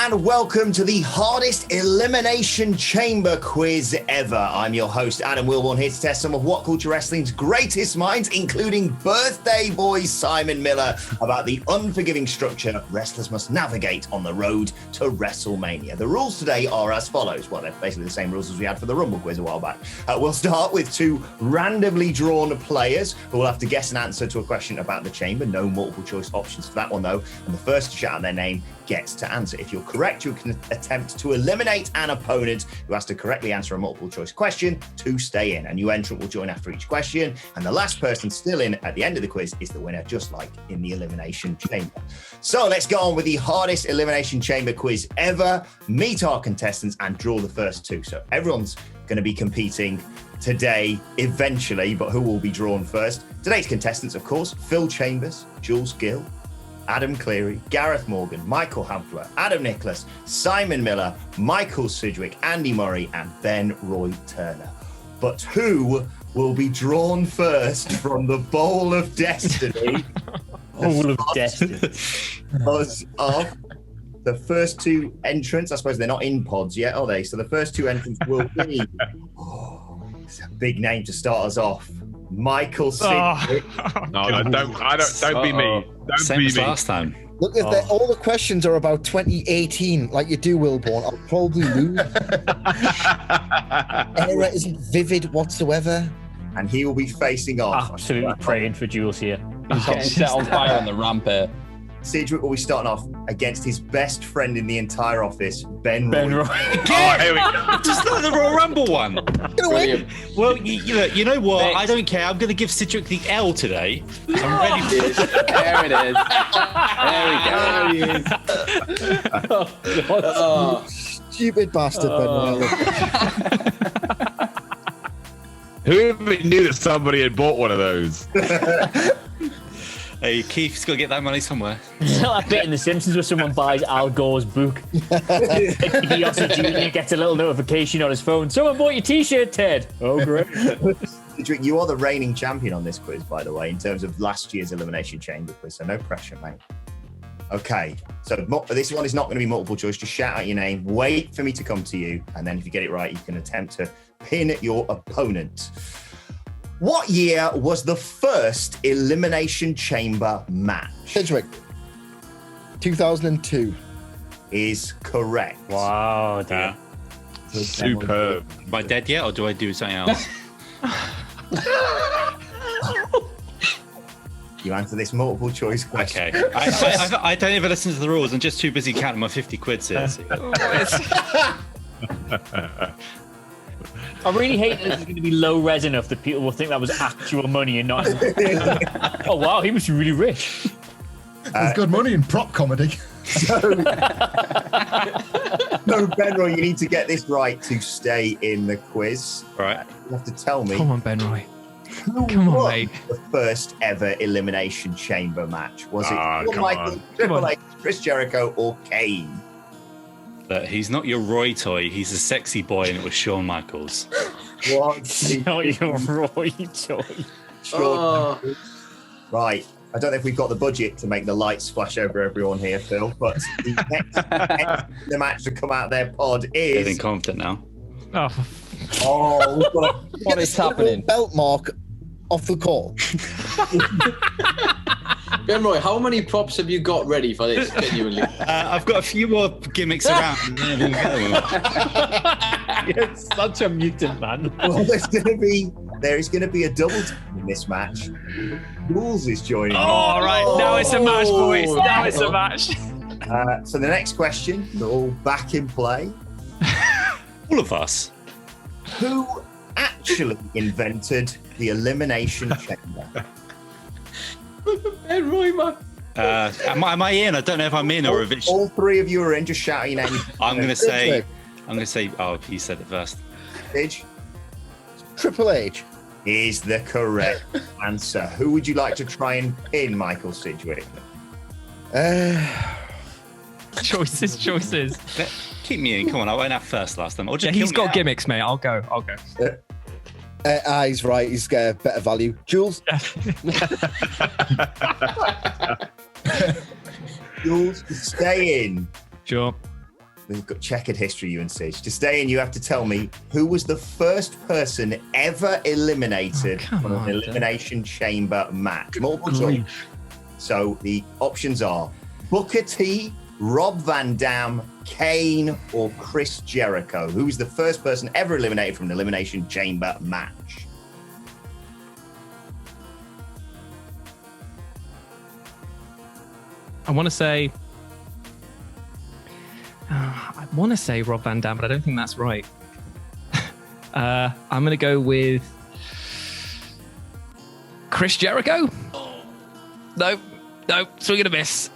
and welcome to the hardest Elimination Chamber quiz ever. I'm your host, Adam Wilborn, here to test some of WhatCulture Wrestling's greatest minds, including birthday boy Simon Miller, about the unforgiving structure wrestlers must navigate on the road to WrestleMania. The rules today are as follows. Well, they're basically the same rules as we had for the Rumble quiz a while back. We'll start with two randomly drawn players who will have to guess an answer to a question about the chamber. No multiple choice options for that one, though. And the first to shout out their name gets to answer. If you're correct, you can attempt to eliminate an opponent who has to correctly answer a multiple choice question to stay in. A new entrant will join after each question, and the last person still in at the end of the quiz is the winner, just like in the Elimination Chamber. So let's go on with the hardest Elimination Chamber quiz ever. Meet our contestants and draw the first two. So everyone's going to be competing today eventually, but who will be drawn first? Today's contestants, of course, Phil Chambers, Jules Gill, Adam Cleary, Gareth Morgan, Michael Hampler, Adam Nicholas, Simon Miller, Michael Sidgwick, Andy Murray, and Ben Roy Turner. But who will be drawn first from the Bowl of Destiny? Bowl of Destiny. Because of the first two entrants, I suppose they're not in pods yet, are they? So the first two entrants will be, it's a big name to start us off, Michael Sidgwick. No, don't be me. Don't Same be as me. last time. Look, if all the questions are about 2018, like you do, Wilborn, I'll probably lose. Era isn't vivid whatsoever. And he will be facing off. Absolutely praying for Jules here. He's getting set on fire on the ramp here. Sidgwick will be starting off against his best friend in the entire office, Ben Roy. Oh, here we go. Just like the Royal Rumble one. Brilliant. Well, you know what? I don't care. I'm going to give Sidgwick the L today. I'm ready for There it is. There we go. Oh, Stupid bastard, Ben Roy. Who even knew that somebody had bought one of those? Hey, Keith's got to get that money somewhere. It's like that bit in The Simpsons where someone buys Al Gore's book. He also gets a little notification on his phone. Someone bought your t-shirt, Ted. Oh, great. Sidgwick, you are the reigning champion on this quiz, by the way, in terms of last year's Elimination Chamber quiz, so no pressure, mate. Okay, so this one is not going to be multiple choice. Just shout out your name, wait for me to come to you, and then if you get it right, you can attempt to pin your opponent. What year was the first Elimination Chamber match? Sidgwick, 2002. Is correct. Wow, dude. Superb. Am I dead yet, or do I do something else? You answer this multiple choice question. Okay. I don't even listen to the rules. I'm just too busy counting my 50 quids here. So. I really hate that this is going to be low res enough that people will think that was actual money and not. Oh wow, he must be really rich. There's good money in prop comedy. No, Ben Roy, you need to get this right to stay in the quiz. All right. You have to tell me. Come on, Ben Roy. Who Come on, won mate. the first ever Elimination Chamber match? Was it Ah, Shawn come Michaels, on. Triple H, Chris Jericho, or Kane? But he's not your Roy toy. He's a sexy boy, and it was Shawn Michaels. What? Not your Roy toy. Oh. Right. I don't know if we've got the budget to make the lights flash over everyone here, Phil, but the next the match to come out of their pod Getting is... confident now. Oh, Oh, we've got a- What is happening? Belt mark off the call. Ben Roy, how many props have you got ready for this, genuinely? I've got a few more gimmicks around. You're such a mutant, man. well, there is going to be a double team in this match. Jules is joining. all right. Now it's a match, boys. Now it's a match. So the next question, they're all back in play. All of us. Who actually invented the Elimination Chamber? Ben Roy, man. Am I in? I don't know if I'm in or if it's. All three of you are in. Just shout your name. I'm gonna say. Oh, he said it first. Sidge Triple H. is the correct answer. Who would you like to try and pin, Michael Sidgwick? Choices. Keep me in. Come on, I went out first last time. Or just Yeah, he's kill me got out. gimmicks, mate. I'll go. He's right. He's got better value. Jules. Jules, stay in. Sure. We've got checkered history, you and Sid. To stay in, you have to tell me who was the first person ever eliminated from an Elimination Chamber match. Multiple choice. So the options are Booker T, Rob Van Dam, Kane, or Chris Jericho. Who was the first person ever eliminated from an Elimination Chamber match? I want to say Rob Van Dam, but I don't think that's right. I'm going to go with Chris Jericho. No, swing and a miss.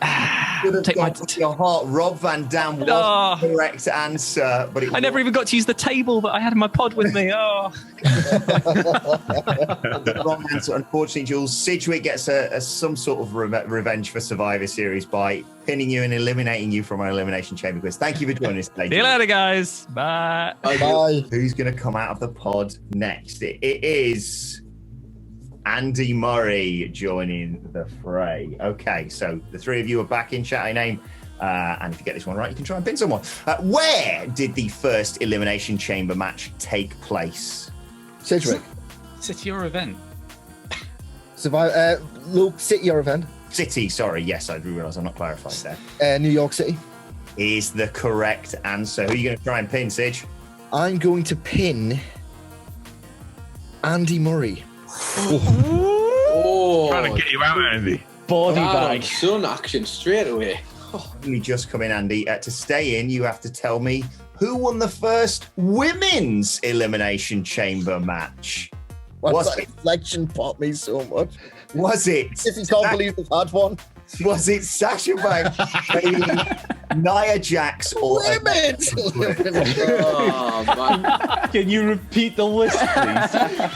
Take your heart. Rob Van Dam was the correct answer, but I never even got to use the table that I had in my pod with me. Oh, the wrong answer. Unfortunately, Jules, Sidgwick gets some sort of revenge for Survivor Series by pinning you and eliminating you from our Elimination Chamber quiz. Thank you for joining us today. see you later, guys. Bye. Bye. Who's going to come out of the pod next? It is Andy Murray joining the fray. Okay, so the three of you are back in. Shout out your name. And if you get this one right, you can try and pin someone. Where did the first Elimination Chamber match take place? Sidgwick. City or event? Luke, city or event? City, sorry. Yes, I do realise I'm not clarified there. New York City. Is the correct answer. Who are you going to try and pin, Sidge? I'm going to pin Andy Murray. Oh, Trying to get you out, Andy. Body bag. Sun action straight away. Only just come in, Andy. To stay in, you have to tell me who won the first women's Elimination Chamber match. That reflection popped me so much. Was it? If you can't believe we've had one. Was it Sasha Banks, Nia Jax, or Women's! Oh, man. Can you repeat the list, please?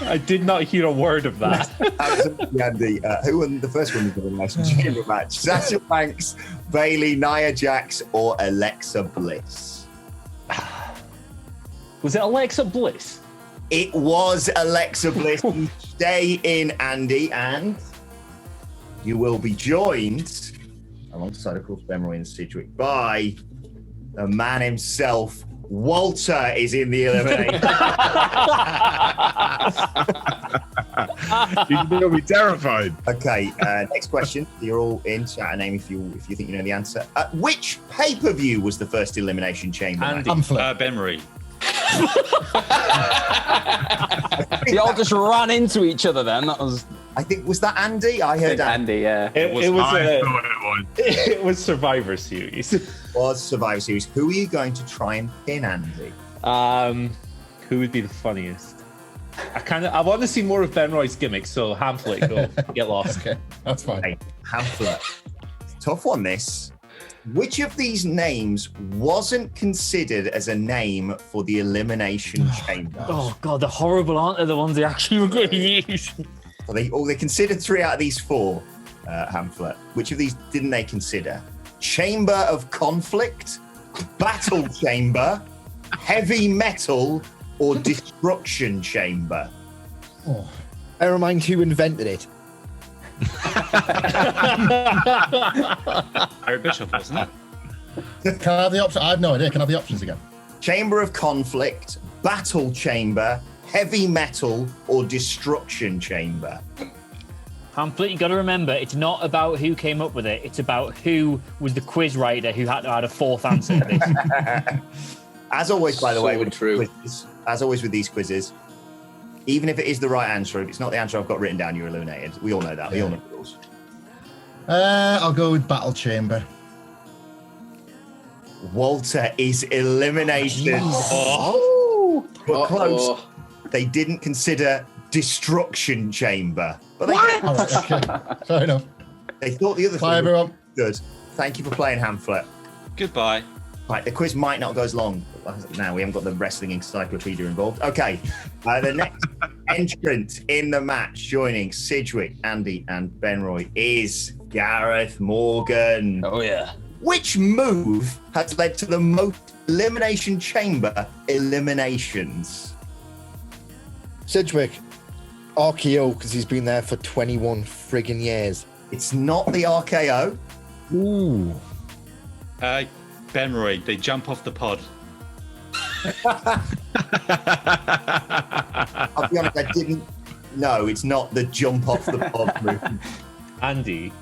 I did not hear a word of that. Absolutely, Andy. Who won the first women's Elimination Chamber match? Sasha Banks, Bayley, Nia Jax, or Alexa Bliss? Was it Alexa Bliss? It was Alexa Bliss. Stay in, Andy, and you will be joined, alongside, of course, Ben Roy and Sidgwick, by the man himself. Walter is in the elimination. You'll be terrified. Okay, next question. You're all in. Shout a name if you think you know the answer. Which pay-per-view was the first Elimination Chamber? Andy. Pamphlet. Ben Marie. They all just ran into each other then. That was... I think, was that Andy? I heard Andy. yeah. It was I thought it was. it was Survivor Series. Was Survivor Series. Who are you going to try and pin, Andy? Who would be the funniest? I want to see more of Ben Roy's gimmick, so Hamflet, go get lost. Okay, that's fine. Hey, Hamflet. Tough one, this. Which of these names wasn't considered as a name for the Elimination Chamber? Oh god, the horrible aren't they the ones they actually were going to use? Well, they considered 3 out of these 4, Hamflet. Which of these didn't they consider? Chamber of Conflict, Battle Chamber, Heavy Metal, or Destruction Chamber? Oh. Bear in mind who invented it. Eric Bishop, wasn't it? Can I have the option? I have no idea. Can I have the options again? Chamber of Conflict, Battle Chamber, Heavy Metal, or Destruction Chamber? Pamphlet, you got to remember, it's not about who came up with it. It's about who was the quiz writer who had to add a 4th answer to this. As always, by the So way, with true. quizzes, as always with these quizzes, even if it is the right answer, if it's not the answer I've got written down, you're eliminated. We all know that. We all know the rules. I'll go with Battle Chamber. Walter is eliminated. But close. They didn't consider Destruction Chamber. But they, All right, okay. Fair enough. they thought the other Bye, thing was everyone. good. Thank you for playing, Hamflet. Goodbye. Right, the quiz might not go as long. Now we haven't got the wrestling encyclopedia involved. Okay, the next entrant in the match, joining Sidgwick, Andy, and Benroy, is Gareth Morgan. Oh, yeah. Which move has led to the most Elimination Chamber eliminations? Sidgwick. RKO, because he's been there for 21 friggin' years. It's not the RKO. Ooh. Benroy, they jump off the pod. I'll be honest, I didn't. No, it's not the jump off the pod movement. Andy,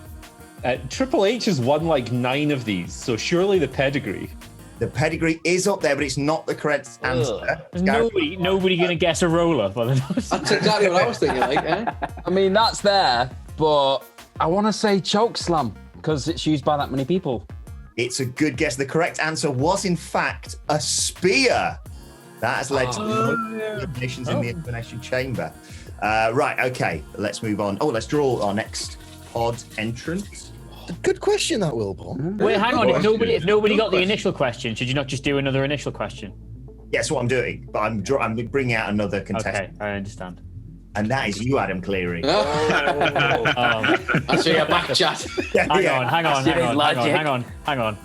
Triple H has won like 9 of these, so surely the pedigree. The pedigree is up there, but it's not the correct answer. There's nobody going to guess a roller. That's exactly what I was thinking. Like, I mean, that's there, but I want to say choke slam because it's used by that many people. It's a good guess. The correct answer was, in fact, a spear. That has led to eliminations in the Elimination Chamber. Right, okay, let's move on. Oh, let's draw our next pod entrant. Good question, that Wilborn. Wait, hang on. If nobody got the initial question, should you not just do another initial question? Yes, what I'm doing, but I'm bringing out another contestant. Okay, I understand. And that is you, Adam Cleary. I see a back chat. Hang on.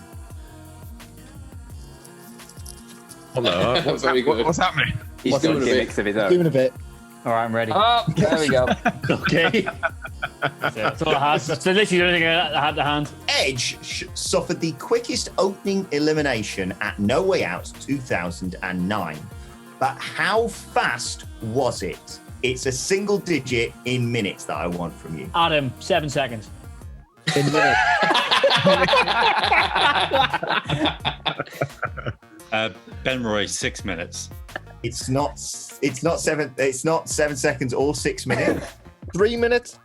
Hello. What's happening? He's doing a bit. Of his own. Doing a bit. All right, I'm ready. Oh, there we go. Okay. That's all I had. So literally the only thing I had to hand. Edge suffered the quickest opening elimination at No Way Out 2009. But how fast was it? It's a single digit in minutes that I want from you. Adam, 7 seconds. In minutes. Benroy, 6 minutes. It's not 7 seconds or 6 minutes. 3 minutes.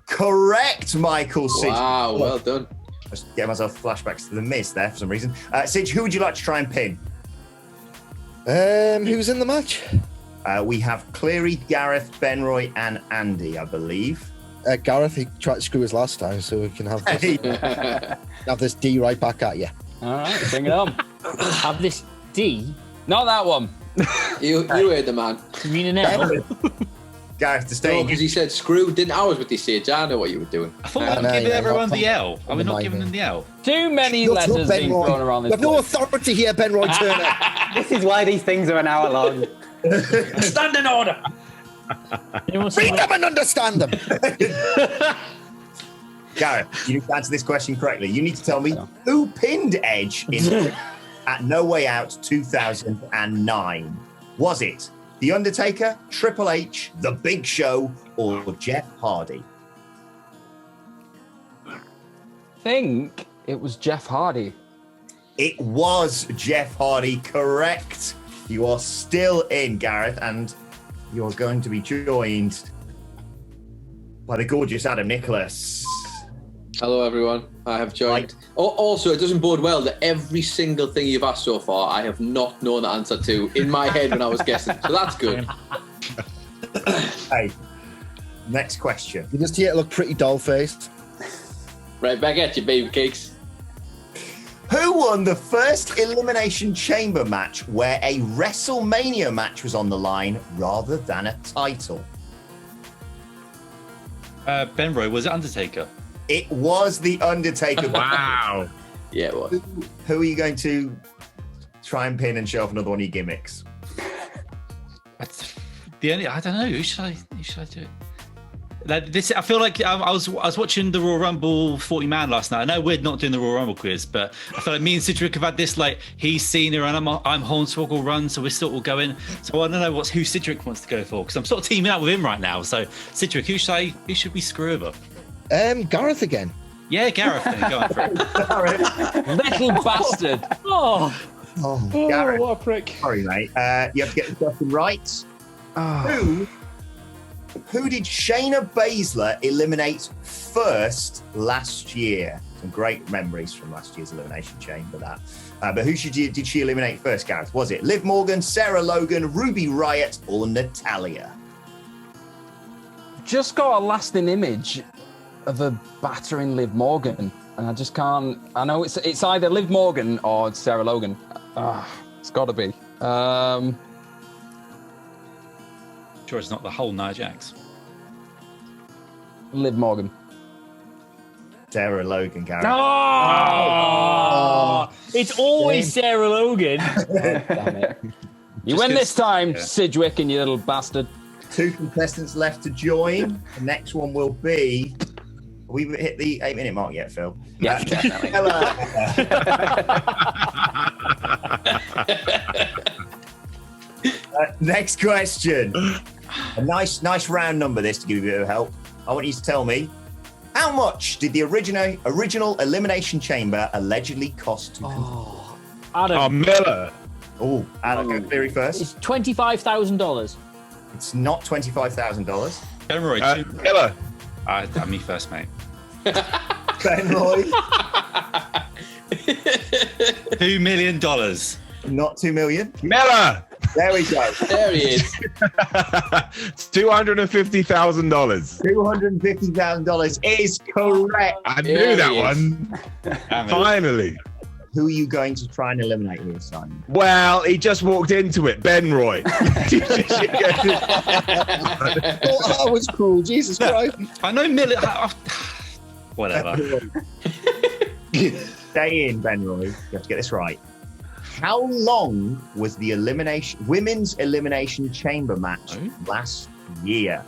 Correct, Michael Sidge. Wow, well done. I was getting myself flashbacks to the Miz there for some reason. Sidge, who would you like to try and pin? Who's in the match? We have Cleary, Gareth, Benroy, and Andy, I believe. Gareth, he tried to screw us last time, so we can have this, have this D right back at you. All right, bring it on. Have this D. Not that one. You heard the man. You mean an L? Gareth, to stay. No, because he said screw. Didn't I was with the Sage? I know what you were doing. I thought we were giving everyone the L. Are we not giving them the L? Too many letters being thrown around this You have no place. authority here, Benroy Turner. This is why these things are an hour long. Stand in order. Read them and understand them. Gareth, you need to answer this question correctly. You need to tell me who pinned Edge in at No Way Out 2009. Was it The Undertaker, Triple H, The Big Show, or Jeff Hardy? I think it was Jeff Hardy. It was Jeff Hardy, correct. You are still in, Gareth, and you're going to be joined by the gorgeous Adam Nicholas. Hello, everyone. I have joined. Oh, also, it doesn't bode well that every single thing you've asked so far, I have not known the answer to in my head when I was guessing. So that's good. Hey, next question. You just here to look pretty doll-faced. Right, back at you, baby cakes. Who won the first Elimination Chamber match where a WrestleMania match was on the line rather than a title? Benroy, was it Undertaker? It was The Undertaker. Wow. Yeah, it was. Who are you going to try and pin and show off another one of your gimmicks? I don't know. Who should I do it? I feel like I was watching the Royal Rumble 40-man last night. I know we're not doing the Royal Rumble quiz, but I feel like me and Sidgwick have had this, like, he's Cena and I'm Hornswoggle run, so we're still all going. So I don't know who Sidgwick wants to go for, because I'm sort of teaming up with him right now. So Sidgwick, who should we screw over? Gareth again. Yeah, Gareth, then go on for it. Little bastard. Oh, Gareth, what a prick. sorry, mate. You have to get the question right. Who did Shayna Baszler eliminate first last year? Some great memories from last year's Elimination Chamber, that. But who did she eliminate first, Gareth? Was it Liv Morgan, Sarah Logan, Ruby Riott, or Natalya? Just got a lasting image of a battering Liv Morgan, and I just can't. I know it's either Liv Morgan or Sarah Logan. It's got to be. Sure, it's not the whole Nia Jax. Liv Morgan. Sarah Logan, Gareth. Oh! It's always Sarah Logan. Damn it. You win this time, Sidgwick, and you little bastard. 2 contestants left to join. The next one will be We hit the 8-minute mark yet, Phil? Yeah, definitely. Next question. A nice round number, this, to give you a bit of help. I want you to tell me, how much did the original Elimination Chamber allegedly cost to complete? Adam. Miller. Oh, Adam, go Cleary first. It's $25,000. It's not $25,000. Ben Roy, Miller. me first, mate. Ben Roy. $2 million. Not 2 million. Miller. There we go. There he is. It's $250,000. $250,000 is correct. I There knew that he is. one. Finally. Who are you going to try and eliminate here, Simon? Well, he just walked into it. Ben Roy. That was cruel. Jesus Christ. I know Miller. Whatever. Stay in, Ben Roy. You have to get this right. How long was the women's elimination chamber match last year?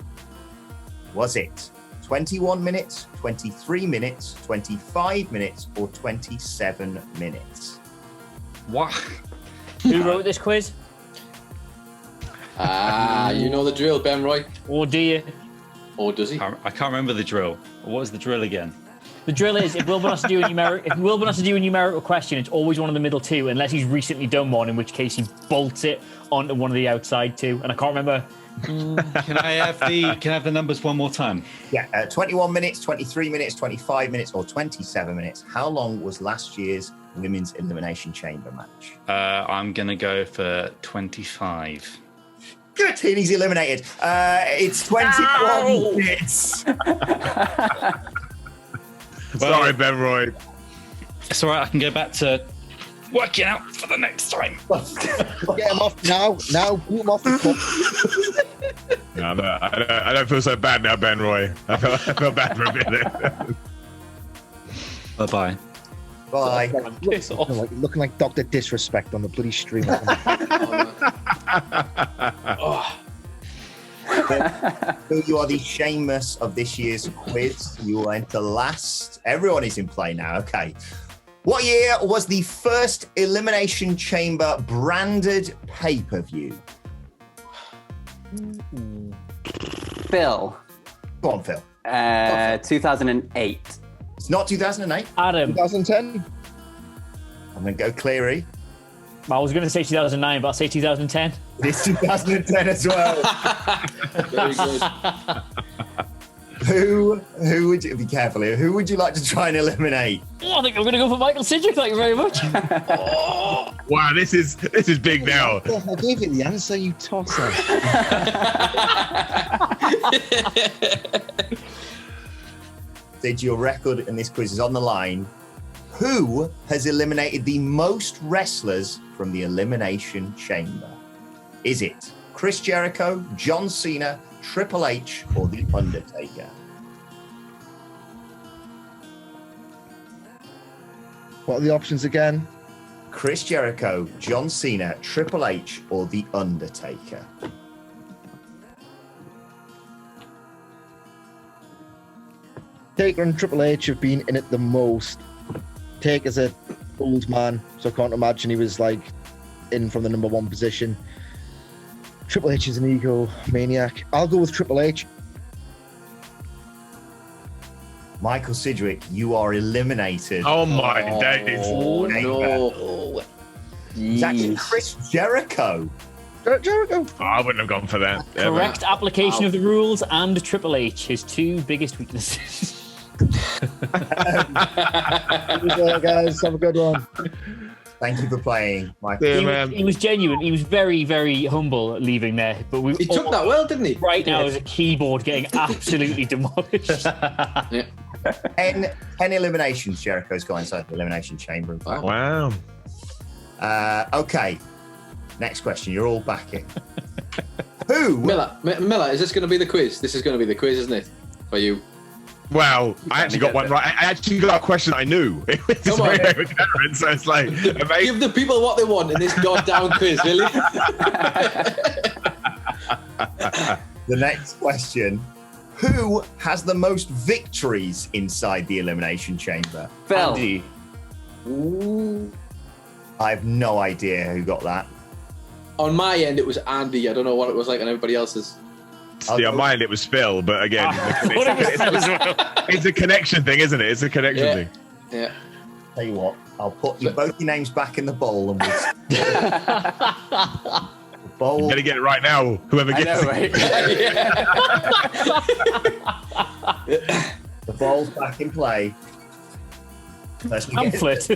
Was it 21 minutes, 23 minutes, 25 minutes, or 27 minutes? What? Who wrote this quiz? You know the drill, Ben Roy. Or do you? Or does he? I can't remember the drill. What was the drill again? The drill is, if Wilbur has to do a numerical question, it's always one of the middle two, unless he's recently done one, in which case he bolts it onto one of the outside two. And I can't remember. Can I have the numbers one more time? Yeah, 21 minutes, 23 minutes, 25 minutes, or 27 minutes. How long was last year's women's elimination chamber match? I'm gonna go for 25. Good, he's eliminated. It's 21 minutes. Sorry, Ben Roy. It's all right. I can go back to working out for the next time. Get him off now. Now, boot him off the cup. No, I don't feel so bad now, Ben Roy. I feel bad for a minute. Bye-bye. Bye. Looking like Dr. Disrespect on the bloody stream. Phil, you are the Seamus of this year's quiz. You will enter last. Everyone is in play now. Okay. What year was the first Elimination Chamber branded pay-per-view? Phil. Go on, Phil. 2008. It's not 2008. Adam. 2010. I'm going to go Cleary. I was going to say 2009, but I'll say 2010. It's 2010 as well. Very good. Who would you be careful here? Who would you like to try and eliminate? Oh, I think I'm going to go for Michael Sidgwick. Thank you very much. Wow, this is big now. I gave you the answer, you tosser. Did your record in this quiz is on the line? Who has eliminated the most wrestlers from the Elimination Chamber? Is it Chris Jericho, John Cena, Triple H, or The Undertaker? What are the options again? Chris Jericho, John Cena, Triple H, or The Undertaker? Taker and Triple H have been in it the most. Taker's an old man, so I can't imagine he was like in from the number one position. Triple H is an ego maniac. I'll go with Triple H. Michael Sidgwick, you are eliminated. Oh my days. Oh, no. It's actually Chris Jericho. Jericho. Oh, I wouldn't have gone for that. Correct application of the rules and Triple H, his two biggest weaknesses. Guys, have a good one. Thank you for playing, Michael. Yeah, He was genuine. He was very, very humble leaving there. But He took that well, didn't he? Right now, as a keyboard getting absolutely demolished. Yeah. 10 eliminations Jericho's got inside the Elimination Chamber. Wow. Okay. Next question. You're all back in. Who? Miller, is this going to be the quiz? This is going to be the quiz, isn't it? For you. Well, I actually got one right. I actually got a question I knew. It was Come on, very Karen, so it's like give the people what they want in this goddamn quiz, really. The next question. Who has the most victories inside the Elimination Chamber? Phil. Andy. Ooh. I have no idea who got that. On my end, it was Andy. I don't know what it was like on everybody else's. See, on mine it was Phil, but again, it's a connection thing, isn't it? It's a connection thing. Yeah. Tell you what, I'll put both your names back in the bowl and we'll... The bowl. You better get it right now, whoever I gets know, it. right? The ball's back in play. Pamphlet.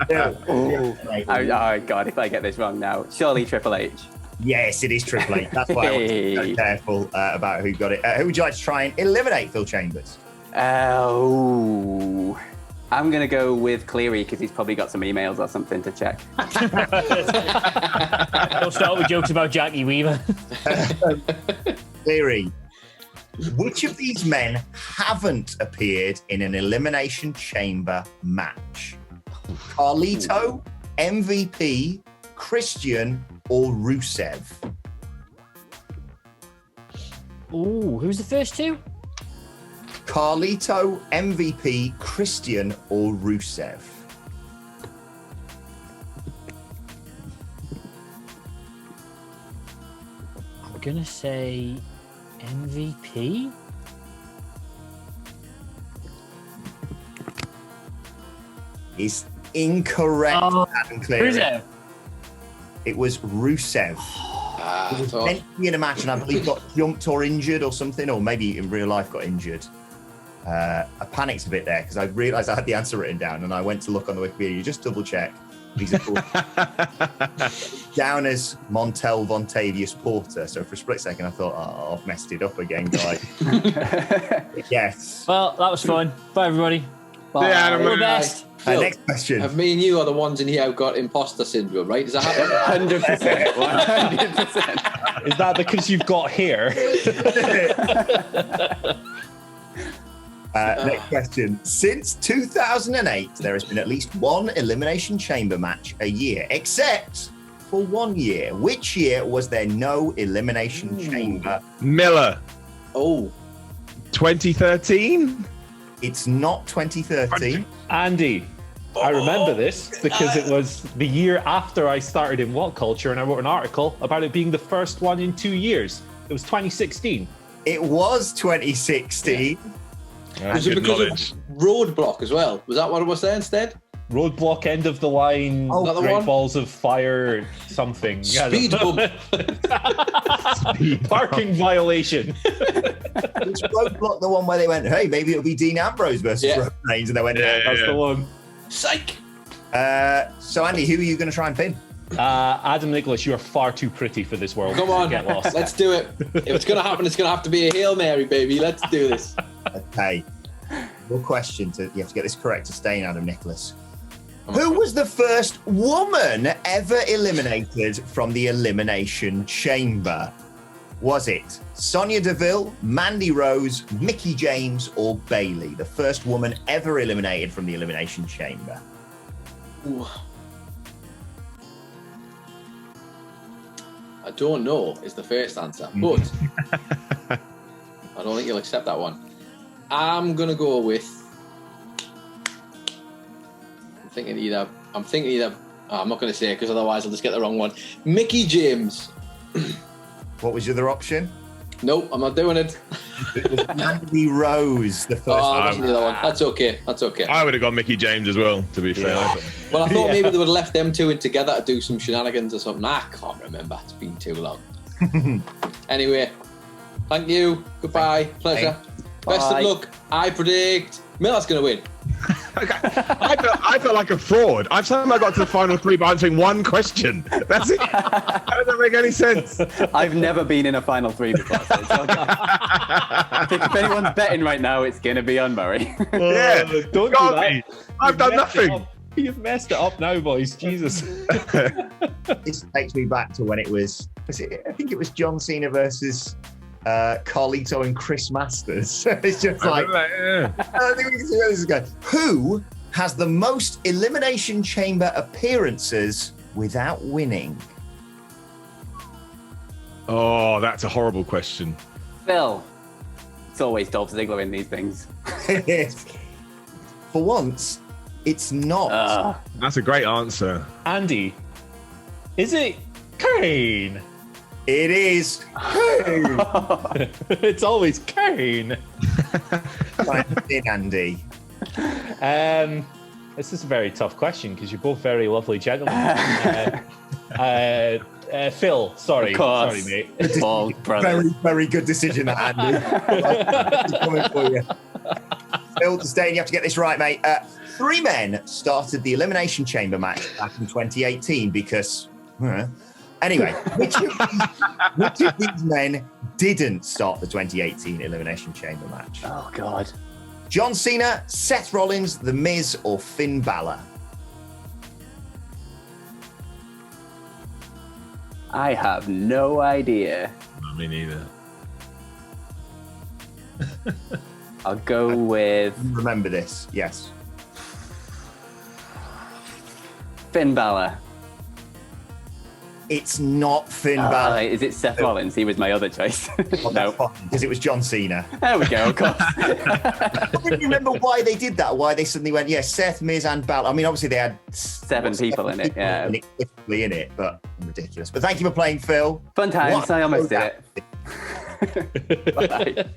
Oh God, if I get this wrong now, surely Triple H. Yes, it is Triple H. That's why I was so careful about who got it. Who would you like to try and eliminate Phil Chambers? Oh, I'm gonna go with Cleary because he's probably got some emails or something to check. Don't start with jokes about Jackie Weaver. Cleary, which of these men haven't appeared in an Elimination Chamber match? Carlito, MVP, Christian, or Rusev? Ooh, who's the first two? Carlito, MVP, Christian, or Rusev? I'm gonna say MVP. Is incorrect, Adam Cleary. Rusev. It was Rusev. He was meant to be in a match and I believe got jumped or injured or something, or maybe in real life got injured. I panicked a bit there because I realised I had the answer written down and I went to look on the Wikipedia, just double check. These are called down as Montel Vontavious Porter. So for a split second I thought, oh, I've messed it up again, guys. Yes. Well, that was fun. Bye, everybody. Bye. All the best. Next question. Have me and you are the ones in here who've got imposter syndrome, right? Does that happen? 100%. 100%. Is that because you've got hair? Next question. Since 2008, there has been at least one Elimination Chamber match a year, except for 1 year. Which year was there no Elimination Chamber? Miller. Oh. 2013? It's not 2013. Andy, I remember this because it was the year after I started in WhatCulture and I wrote an article about it being the first one in 2 years. It was 2016. It was 2016. Was it because of Roadblock as well? Was that what it was there instead? Roadblock, end of the line, Great one? Balls of Fire, something. Speed bump. Parking violation. It's Roadblock, the one where they went, hey, maybe it'll be Dean Ambrose versus Roman Reigns, and they went, That's the one. Psych. So Andy, who are you going to try and pin? Adam Nicholas, you are far too pretty for this world. Come on, Get lost. let's do it. If it's going to happen, it's going to have to be a Hail Mary, baby. Let's do this. Okay. Your question, you have to get this correct to stay in, Adam Nicholas. Who was the first woman ever eliminated from the Elimination Chamber? Was it Sonya Deville, Mandy Rose, Mickie James, or Bayley? The first woman ever eliminated from the Elimination Chamber. Ooh. I don't know is the first answer, but I don't think you'll accept that one. I'm going to go with... I'm thinking either... I'm not going to say it because otherwise I'll just get the wrong one. Mickie James. What was your other option? Nope, I'm not doing it. It was Mandy Rose, the first that's the other one. That's okay. That's okay. I would have got Mickie James as well, to be fair. Well, I thought maybe they would have left them two in together to do some shenanigans or something. I can't remember. It's been too long. Anyway, thank you. Goodbye. Pleasure. Best of luck. I predict Miller's going to win. I felt like a fraud. I've somehow got to the final three by answering one question. That's it. That doesn't make any sense. I've never been in a final three before. So it's okay. I think if anyone's betting right now, it's going to be on Murray. Yeah, don't got do that. me. I've done nothing. You've messed it up now, boys. Jesus. This takes me back to when I think it was John Cena versus Carlito and Chris Masters. It's just like, I think we can see where this is going. Who has the most Elimination Chamber appearances without winning? Oh, that's a horrible question. Phil. It's always Dolph Ziggler in these things. For once, it's not. That's a great answer. Andy, is it Kane? It is Kane. It's always Kane. In Andy. This is a very tough question because you're both very lovely gentlemen. Phil, sorry. Of course. Sorry, mate. All brothers. Very, very good decision, that, Andy. Coming for you. Phil, to stay, you have to get this right, mate. 3 men started the Elimination Chamber match back in 2018 because... Anyway, which of these men didn't start the 2018 Elimination Chamber match? Oh, God. John Cena, Seth Rollins, The Miz, or Finn Balor? I have no idea. Me neither. I'll go with Remember this, yes. Finn Balor. It's not Finn Balor. Is it Seth Rollins? He was my other choice. No. Because it was John Cena. There we go, of course. I don't remember why they did that, why they suddenly went, Seth, Miz, and Balor. I mean, obviously they had 7 people in it, yeah. Inexplicably in it, but ridiculous. But thank you for playing, Phil. Fun times, I almost did it.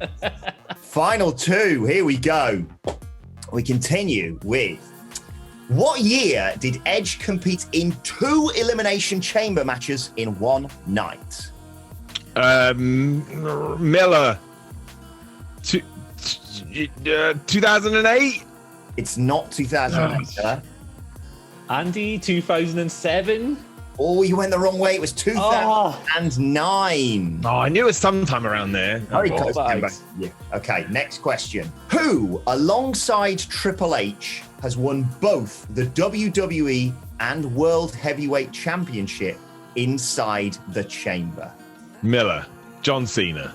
Final 2, here we go. We continue with, what year did Edge compete in 2 Elimination Chamber matches in one night? Miller. 2008? It's not 2008, sir. Andy, 2007? Oh, you went the wrong way. It was 2009. Oh, I knew it was sometime around there. Very close. Yeah. Okay, next question. Who, alongside Triple H, has won both the WWE and World Heavyweight Championship inside the chamber? Miller. John Cena.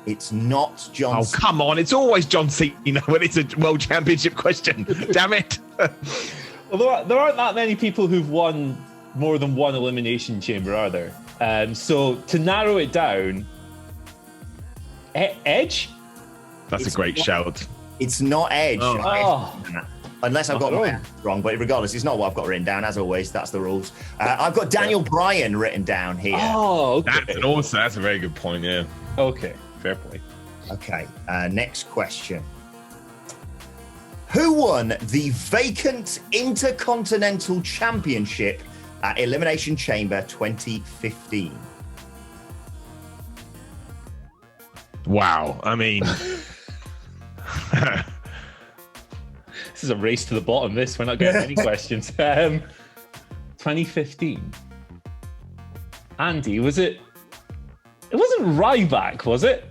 It's not John Cena. Oh, come on. It's always John Cena when it's a World Championship question. Damn it. Well, there aren't that many people who've won more than one Elimination Chamber, are there? So to narrow it down, Edge? That's a great shout. It's not Edge. Unless I've got my wrong, but regardless, it's not what I've got written down. As always, that's the rules. I've got Daniel Bryan written down here. Oh, okay. That's a very good point, yeah. Okay, fair point. Okay, next question. Who won the vacant Intercontinental Championship at Elimination Chamber 2015? Wow. I mean... This is a race to the bottom, this. We're not getting any questions. 2015. Andy, was it... It wasn't Ryback, was it?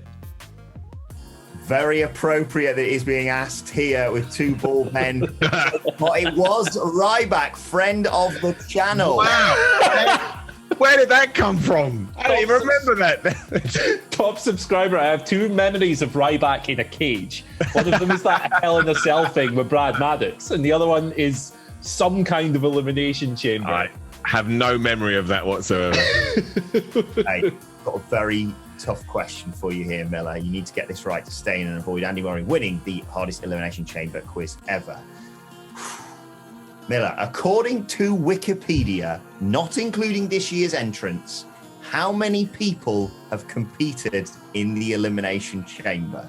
Very appropriate that it is being asked here with 2 bald men. But it was Ryback, friend of the channel. Wow. Where did that come from? I don't even remember that. Top subscriber, I have 2 memories of Ryback in a cage. One of them is that Hell in a Cell thing with Brad Maddox, and the other one is some kind of Elimination Chamber. I have no memory of that whatsoever. Hey, got a very tough question for you here, Miller. You need to get this right to stay in and avoid Andy Murray winning the hardest Elimination Chamber quiz ever. Miller, according to Wikipedia, not including this year's entrants, how many people have competed in the Elimination Chamber?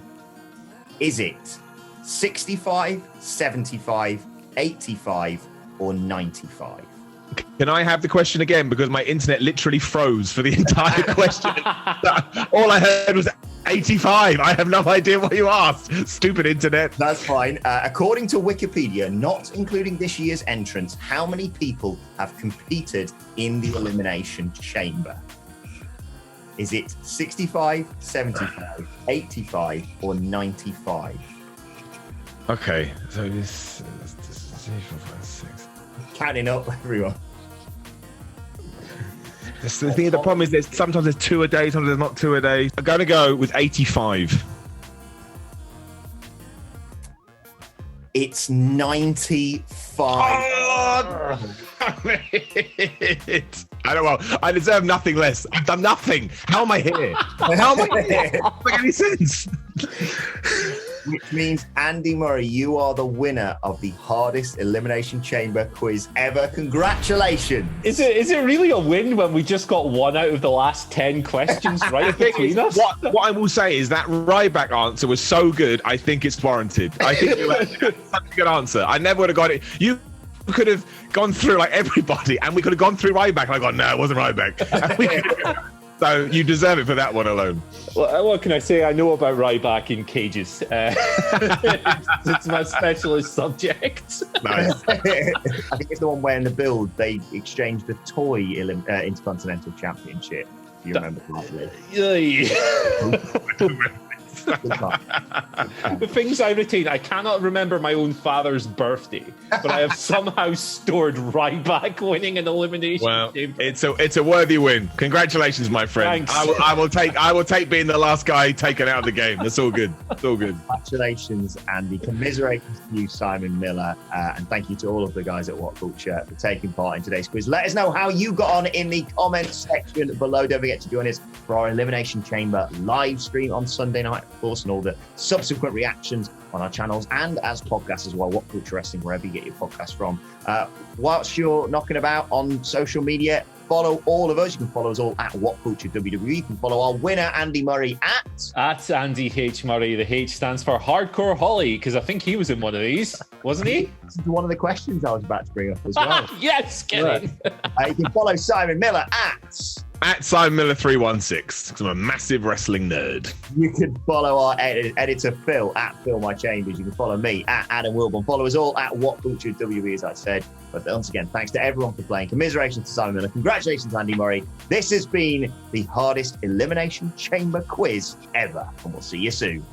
Is it 65, 75, 85, or 95? Can I have the question again? Because my internet literally froze for the entire question. All I heard was 85. I have no idea what you asked. Stupid internet. That's fine. According to Wikipedia, not including this year's entrants, how many people have competed in the Elimination Chamber? Is it 65, 75, 85, or 95? Okay, so this 3, 4, 5, 6. Counting up, everyone. The problem is that sometimes there's 2 a day, sometimes there's not 2 a day. I'm going to go with 85. It's 95. Oh, damn it. I don't know. I deserve nothing less. I've done nothing. How am I here? How am I here? Doesn't make any sense. Which means, Andy Murray, you are the winner of the hardest Elimination Chamber quiz ever. Congratulations. Is it really a win when we just got 1 out of the last 10 questions right between us? What I will say is that Ryback answer was so good, I think it's warranted. I think you had such a good answer. I never would have got it. You could have gone through like everybody, and we could have gone through Ryback. And I got, no, it wasn't Ryback. So you deserve it for that one alone. Well, what can I say? I know about Ryback in cages. It's my specialist subject. Nice. I think it's the one where in the build they exchanged the toy Intercontinental Championship. If you remember correctly. The things I retain, I cannot remember my own father's birthday, but I have somehow stored Ryback winning an elimination. Well, game. it's a worthy win. Congratulations, my friend. Thanks. I will take being the last guy taken out of the game. That's all good. It's all good. Congratulations, Andy. Commiserations to you, Simon Miller. And thank you to all of the guys at WhatCulture for taking part in today's quiz. Let us know how you got on in the comments section below. Don't forget to join us for our Elimination Chamber live stream on Sunday night, of course, and all the subsequent reactions on our channels and as podcasts as well. WhatCulture Wrestling, wherever you get your podcast from. Whilst you're knocking about on social media, follow all of us. You can follow us all at WhatCulture WWE. You can follow our winner, Andy Murray, at Andy H. Murray. The H stands for Hardcore Holly, because I think he was in one of these, wasn't he? This is one of the questions I was about to bring up as well. Yes, get in. You can follow Simon Miller at Simon Miller 316, because I'm a massive wrestling nerd. You can follow our editor Phil at Phil My Chambers. You can follow me at Adam Wilborn. Follow us all at WhatCulture WWE, as I said. But once again, thanks to everyone for playing. Commiserations to Simon Miller. Congratulations, Andy Murray. This has been the hardest Elimination Chamber quiz ever, and we'll see you soon.